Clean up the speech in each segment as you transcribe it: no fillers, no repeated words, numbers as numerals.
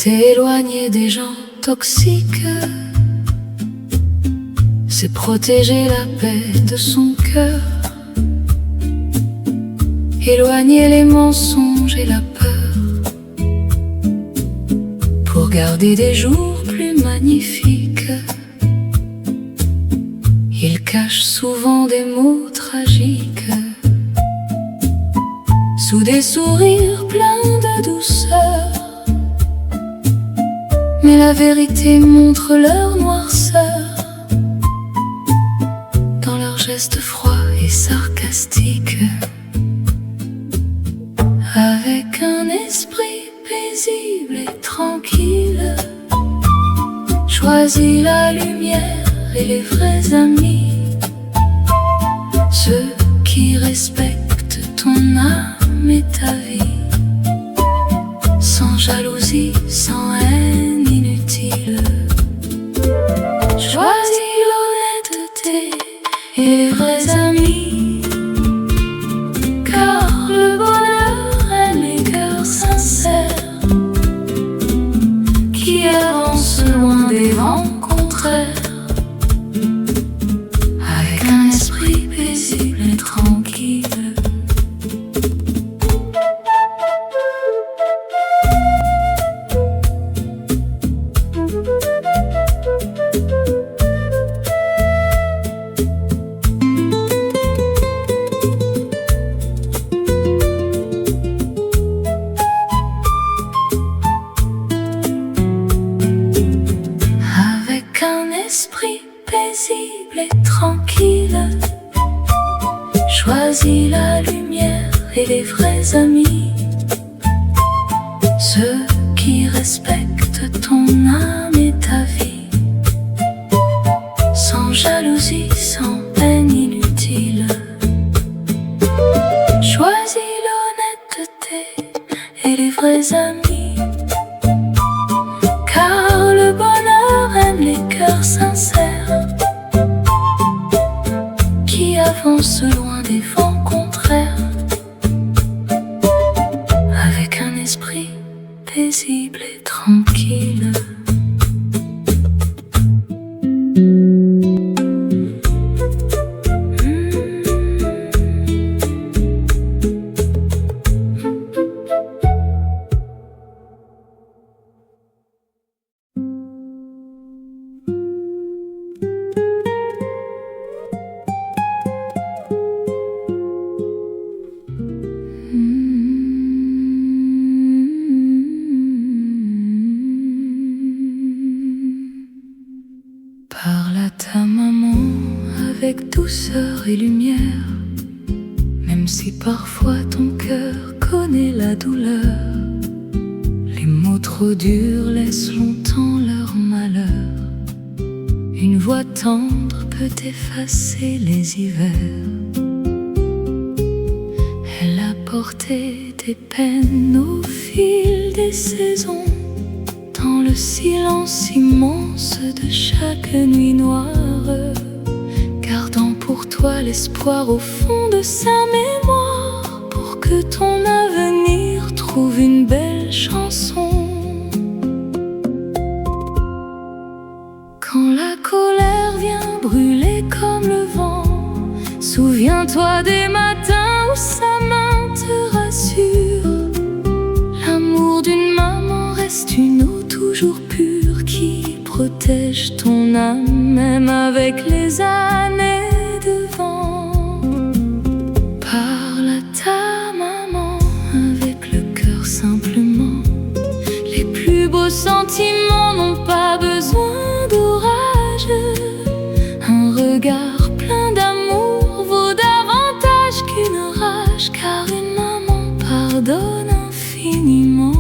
T'éloigner des gens toxiques, c'est protéger la paix de son cœur. Éloigner les mensonges et la peur, pour garder des jours plus magnifiques. Ils cachent souvent des mots tragiques, sous des sourires pleins de douceur. Mais la vérité montre leur noirceur, dans leurs gestes froids et sarcastiques. Avec un esprit paisible et tranquille, choisis la lumière et les vrais amis, ceux qui respectent ton âme et ta vie, sans jalousie, sans haine inutile. Choisis l'honnêteté et les vrais amis, car le bonheur aime les cœurs sincères, qui avancent loin des vents contraires. Avec un esprit paisible et tranquille. Avec un esprit paisible et tranquille, choisis la lumière et les vrais amis, ceux qui respectent ton âme et ta vie, sans jalousie, sans peine inutile. Choisis l'honnêteté et les vrais amis, car le bonheur aime les cœurs sincères, qui avancent loin des vents contraires. Avec un esprit paisible et tranquille. Parle à ta maman avec douceur et lumière, même si parfois ton cœur connaît la douleur. Les mots trop durs laissent longtemps leur malheur. Une voix tendre peut effacer les hivers. Elle a porté des peines au fil des saisons, dans le silence immense de chaque nuit noire, gardant pour toi l'espoir au fond de sa mémoire, pour que ton avenir trouve une belle chanson. Quand la colère vient brûler comme le vent, souviens-toi des matins où sa main te rassure. L'amour d'une maman reste une eau toujours pure, qui protège ton âme même avec les années de vent. Parle à ta maman avec le cœur simplement. Les plus beaux sentiments n'ont pas besoin d'orage. Un regard plein d'amour vaut davantage qu'une rage, car une maman pardonne infiniment.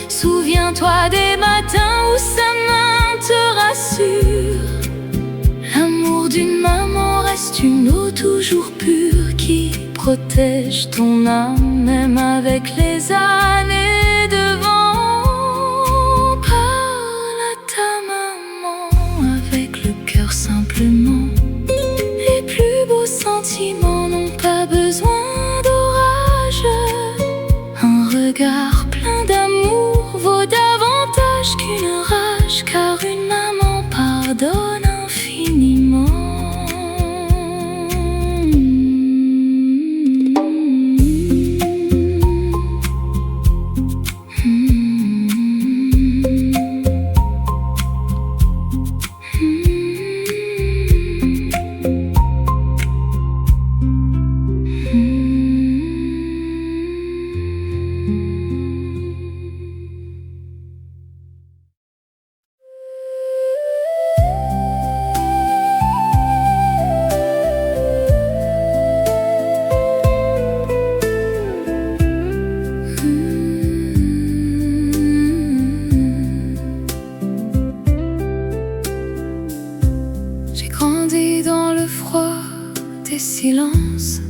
Souviens-toi des matins où sa main te rassure. L'amour d'une maman une eau toujours pure qui protège ton âme, même avec les années devant. Parle à ta maman avec le cœur simplement. Les plus beaux sentiments n'ont pas besoin d'orage. Un regard plein d'amour vaut davantage qu'une rage, car une maman pardonne infiniment. J'ai grandi dans le froid des silences,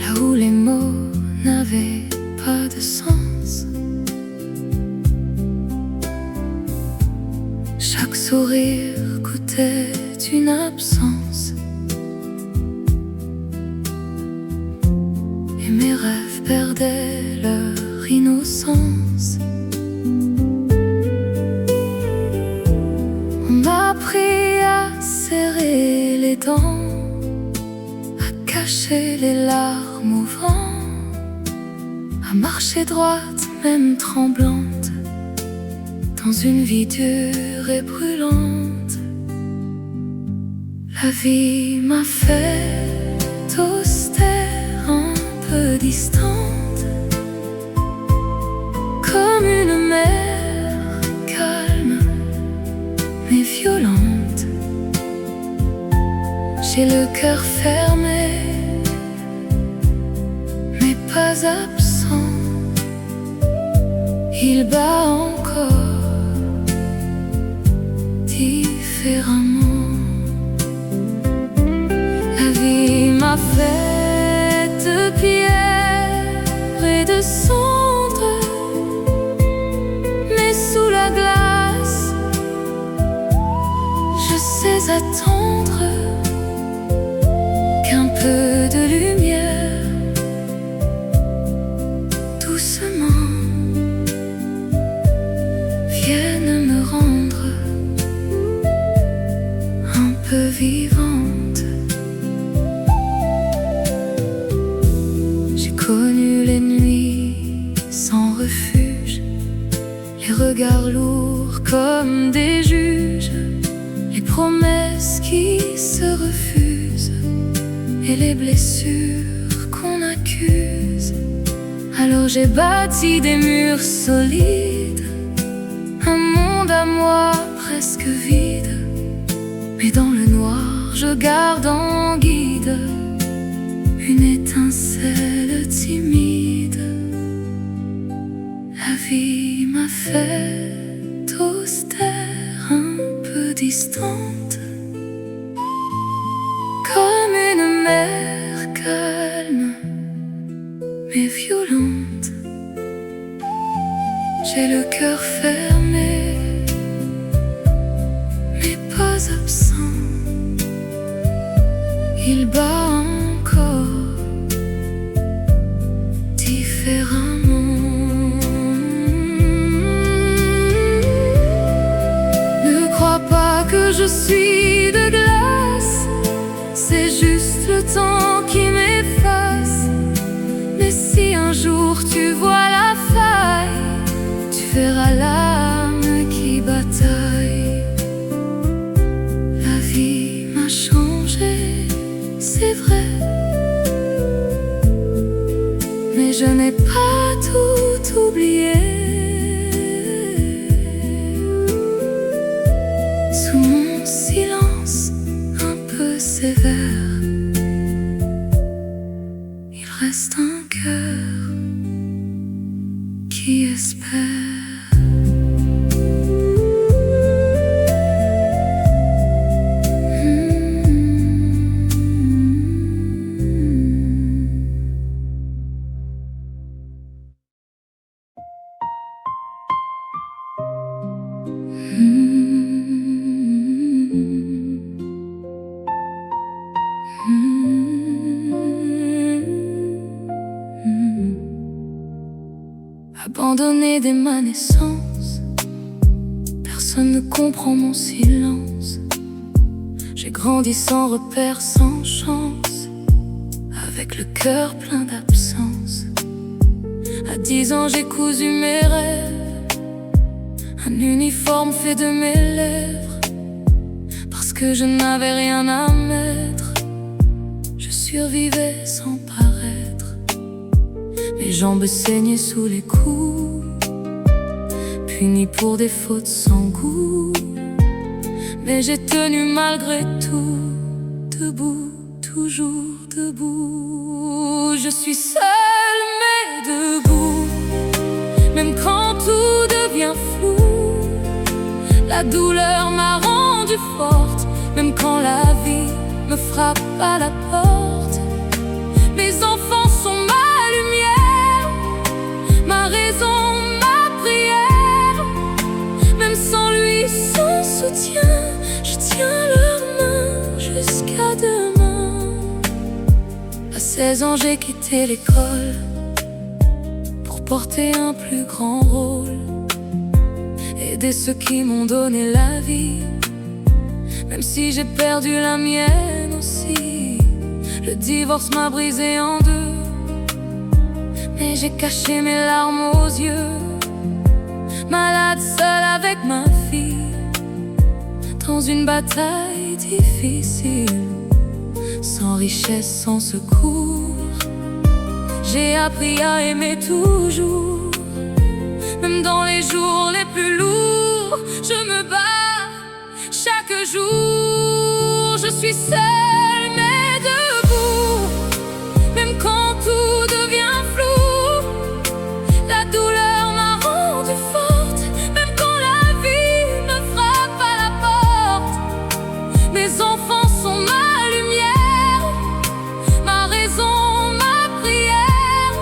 là où les mots n'avaient pas de sens. Chaque sourire coûtait une absence, et mes rêves perdaient leur innocence. On m'a appris à serrer les dents, à cacher les larmes au vent, à marcher droite, même tremblante, dans une vie dure et brûlante. La vie m'a fait austère, un peu distante, comme une mer calme mais violente. J'ai le cœur fermé, mais pas absent. Il bat encore différemment. La vie m'a fait de pierre et de cendre, mais sous la glace, je sais attendre qu'un peu de lumière, doucement, vienne me rendre un peu vivante. J'ai connu les nuits sans refuge, les regards lourds comme des juges, les promesses qui se refusent et les blessures qu'on accuse. Alors j'ai bâti des murs solides, un monde à moi presque vide, mais dans le noir je garde en guide une étincelle timide. La vie m'a fait austère, un peu distante, comme une mer calme mais violente. J'ai le cœur fermé, mais pas absent. Il bat encore différemment. Ne crois pas que je suis de glace, c'est juste le temps qui m'efface. Mais si un jour tu vois la faille, tu verras l'âme qui bataille. La vie m'a changé, c'est vrai, mais je n'ai pas tout oublié. Sous mon silence un peu sévère, il reste un cœur qui espère. abandonné dès ma naissance. Personne ne comprend mon silence. J'ai grandi sans repère, sans chance, avec le cœur plein d'absence. À 10 ans j'ai cousu mes rêves, un uniforme fait de mes lèvres. Parce que je n'avais rien à mettre, je survivais sans paraître. Mes jambes saignaient sous les coups, punis pour des fautes sans goût. Mais j'ai tenu malgré tout, debout, toujours debout. Je suis seule mais debout, même quand tout devient flou. La douleur m'a rendue forte, même quand la vie me frappe à la porte. Mes enfants sont ma lumière, ma raison, ma prière. Même sans lui, sans soutien, je tiens leurs mains jusqu'à demain. À 16 ans, j'ai quitté l'école pour porter un plus grand rôle, aider ceux qui m'ont donné la vie, même si j'ai perdu la mienne aussi. Le divorce m'a brisé en deux, mais j'ai caché mes larmes aux yeux. Malade seule avec ma fille, dans une bataille difficile, sans richesse, sans secours. J'ai appris à aimer toujours, même dans les jours les plus lourds. Je me bats chaque jour. Je suis seule mais debout, même quand tout devient flou. La douleur m'a rendue forte, même quand la vie me frappe à la porte. Mes enfants sont ma lumière, ma raison, ma prière.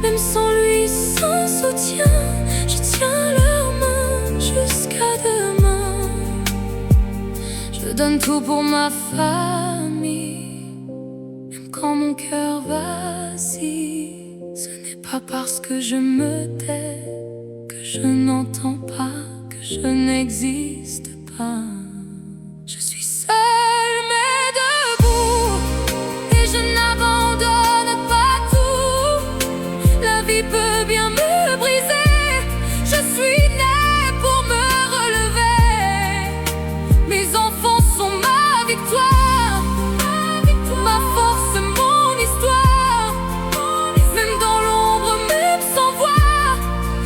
Même sans lui, sans soutien, je tiens leurs mains jusqu'à demain. Je donne tout pour ma famille, même quand mon cœur vacille. Ce n'est pas parce que je me tais que je n'entends pas, que je n'existe pas. Je suis seule mais debout, et je n'abandonne pas tout. La vie peut bien me briser, je suis née pour me relever. Mes enfants sont ma victoire, ma force, mon histoire. Même dans l'ombre, même sans voix,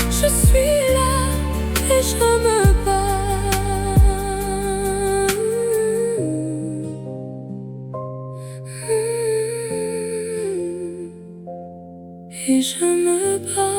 je suis là et je me bats. Et je me bats.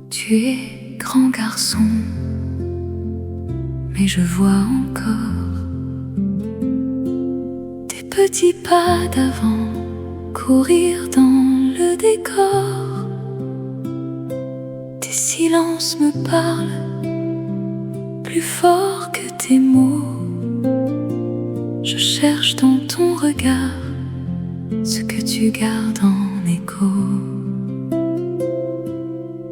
Tu es grand garçon, mais je vois encore tes petits pas d'avant courir dans le décor. Tes silences me parlent plus fort que tes mots. Je cherche dans ton regard ce que tu gardes en écho.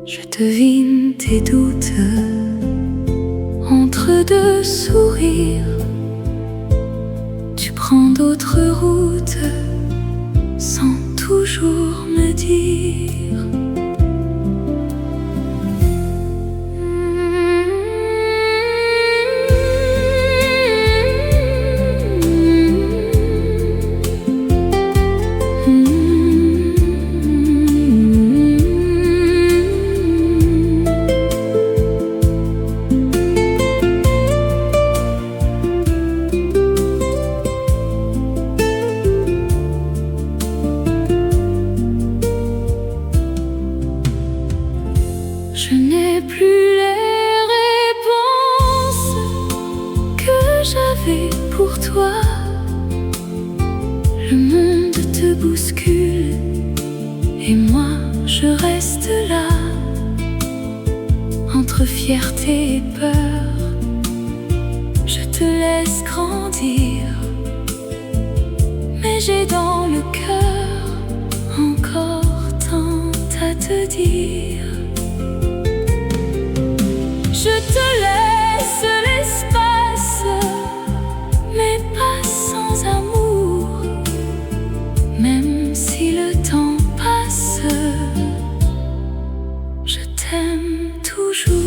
Je devine tes doutes entre deux sourires. Tu prends d'autres routes sans toujours me dire. Je n'ai plus l'air je reste là, entre fierté et peur. Je te laisse grandir, mais j'ai dans le cœur encore tant à te dire. Je te laisse l'espace, mais pas sans amour. Même si le temps passe, je t'aime toujours.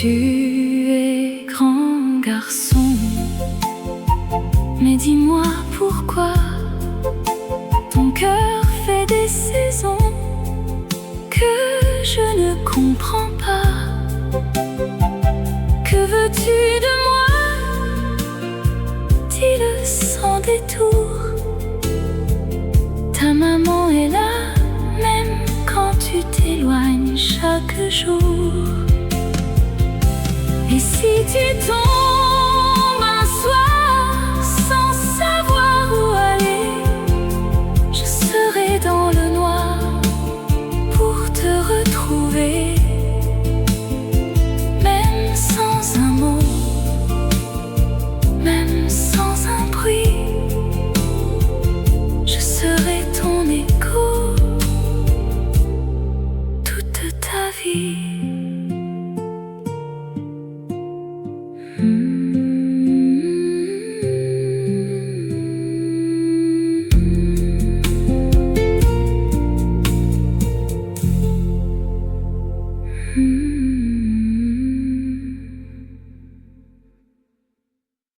Tu es grand garçon, mais dis-moi pourquoi ton cœur fait des saisons que je ne comprends pas. Que veux-tu de moi? Dis-le sans détour. Ta maman est là, même quand tu t'éloignes chaque jour. Et si tu tombes un soir sans savoir où aller, je serai dans le noir pour te retrouver. Même sans un mot, même sans un bruit, je serai ton écho toute ta vie. Mm-hmm.